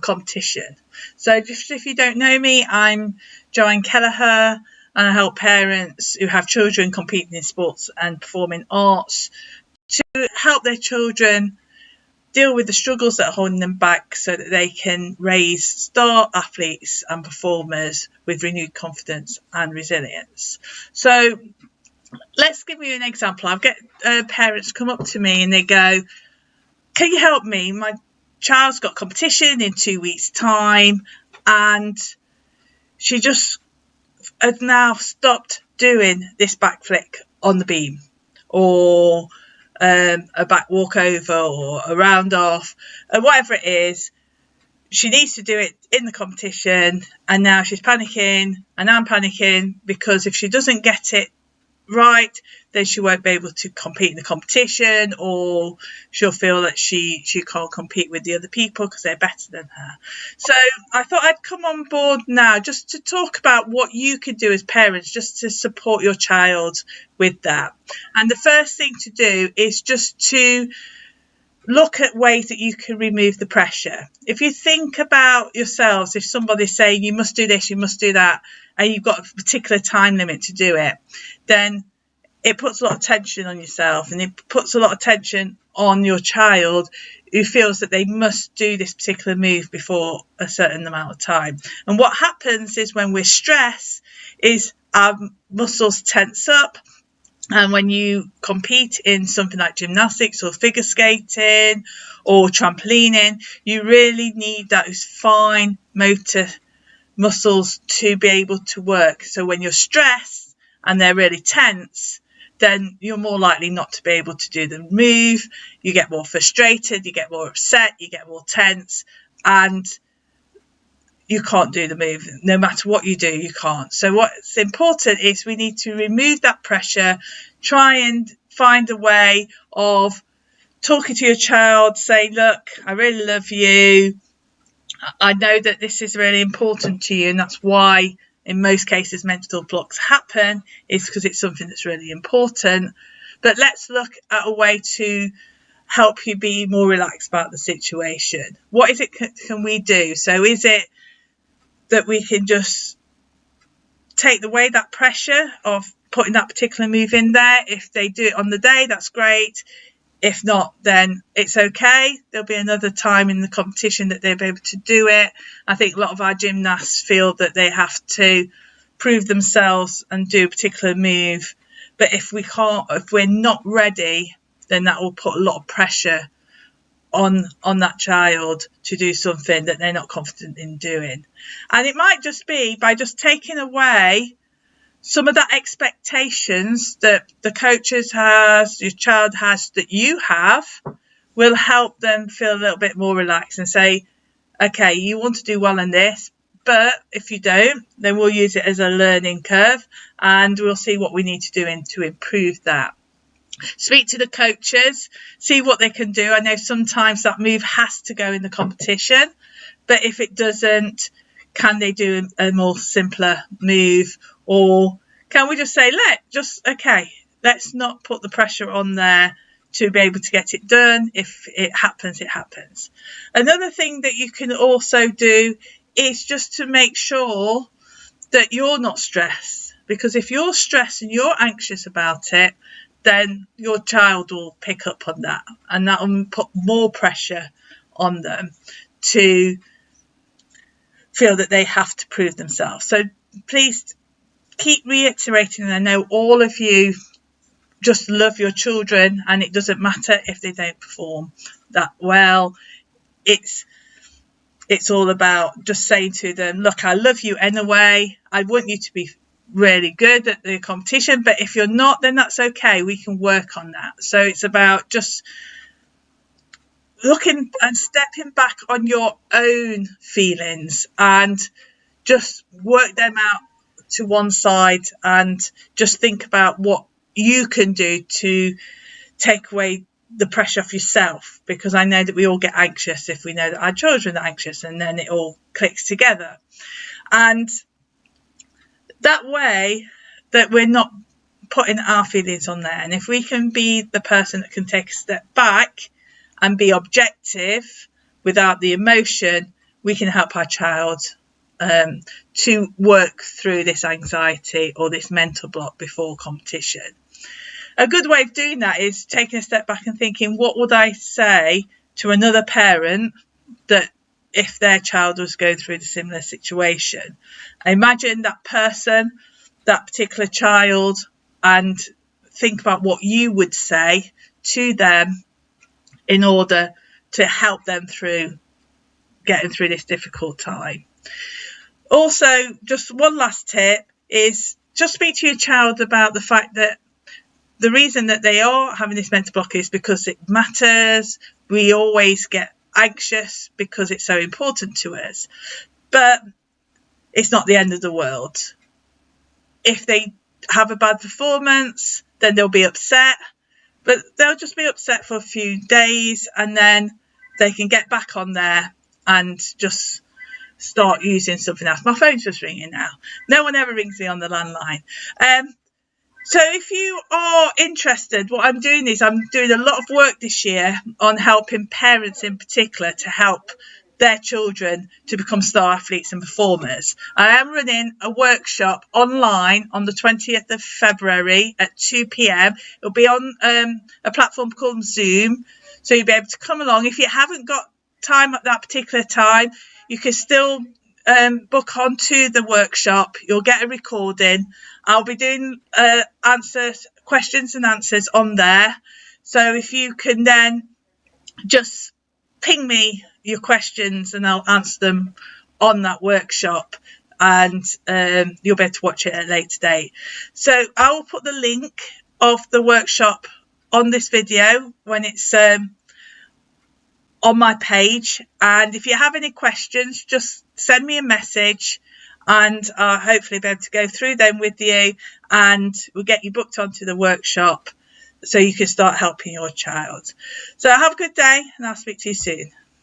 competition. So just if you don't know me, I'm Joanne Kelleher, and I help parents who have children competing in sports and performing arts to help their children deal with the struggles that are holding them back so that they can raise star athletes and performers with renewed confidence and resilience. So let's give you an example. I've got parents come up to me and they go, can you help me? My child's got competition in 2 weeks' time and she just has now stopped doing this back flick on the beam, or a back walkover, or a round off, or whatever it is. She needs to do it in the competition, and now she's panicking, and I'm panicking, because if she doesn't get it right, then she won't be able to compete in the competition, or she'll feel that she can't compete with the other people because they're better than her. So I thought I'd come on board now just to talk about what you could do as parents just to support your child with that. And the first thing to do is just to look at ways that you can remove the pressure. If you think about yourselves, if somebody's saying you must do this, you must do that, and you've got a particular time limit to do it, then it puts a lot of tension on yourself, and it puts a lot of tension on your child who feels that they must do this particular move before a certain amount of time. And what happens is when we're stressed is our muscles tense up. And when you compete in something like gymnastics or figure skating or trampolining, you really need those fine motor muscles to be able to work. So when you're stressed and they're really tense, then you're more likely not to be able to do the move. You get more frustrated, you get more upset, you get more tense, and you can't do the move. No matter what you do, you can't. So what's important is we need to remove that pressure, try and find a way of talking to your child, say, look, I really love you. I know that this is really important to you, and that's why in most cases mental blocks happen, is because it's something that's really important. But let's look at a way to help you be more relaxed about the situation. What is it can we do? So is it that we can just take away that pressure of putting that particular move in there? If they do it on the day, that's great. If not, then it's okay. There'll be another time in the competition that they'll be able to do it. I think a lot of our gymnasts feel that they have to prove themselves and do a particular move. But if we're not ready, then that will put a lot of pressure on that child to do something that they're not confident in doing. And it might just be by just taking away some of that expectations that the coaches has, your child has, that you have, will help them feel a little bit more relaxed and say, okay, you want to do well in this, but if you don't, then we'll use it as a learning curve and we'll see what we need to do to improve that. Speak to the coaches, see what they can do. I know sometimes that move has to go in the competition, but if it doesn't, can they do a more simpler move? Or can we just say, let's not put the pressure on there to be able to get it done. If it happens, it happens. Another thing that you can also do is just to make sure that you're not stressed, because if you're stressed and you're anxious about it, then your child will pick up on that, and that will put more pressure on them to feel that they have to prove themselves. So please keep reiterating, and I know all of you just love your children, and it doesn't matter if they don't perform that well. It's all about just saying to them, look, I love you anyway. I want you to be really good at the competition, but if you're not, then that's okay. We can work on that. So it's about just looking and stepping back on your own feelings and just work them out to one side and just think about what you can do to take away the pressure off yourself, because I know that we all get anxious if we know that our children are anxious, and then it all clicks together. And that way that we're not putting our feelings on there. And if we can be the person that can take a step back and be objective without the emotion, we can help our child to work through this anxiety or this mental block before competition. A good way of doing that is taking a step back and thinking, what would I say to another parent that if their child was going through a similar situation? Imagine that person, that particular child, and think about what you would say to them in order to help them through getting through this difficult time. Also, just one last tip is just speak to your child about the fact that the reason that they are having this mental block is because it matters. We always get anxious because it's so important to us. But it's not the end of the world. If they have a bad performance, then they'll be upset. But they'll just be upset for a few days, and then they can get back on there and just start using something else. My phone's just ringing now. No one ever rings me on the landline. So if you are interested, what I'm doing is I'm doing a lot of work this year on helping parents in particular to help their children to become star athletes and performers. I am running a workshop online on the 20th of February at 2 p.m. It'll be on a platform called Zoom, so you'll be able to come along. If you haven't got time at that particular time, you can still book onto the workshop. You'll get a recording. I'll be doing questions and answers on there. So if you can then just ping me your questions and I'll answer them on that workshop, and you'll be able to watch it at a later date. So I will put the link of the workshop on this video when it's on my page, and if you have any questions, just send me a message and I'll hopefully be able to go through them with you, and we'll get you booked onto the workshop so you can start helping your child. So have a good day, and I'll speak to you soon.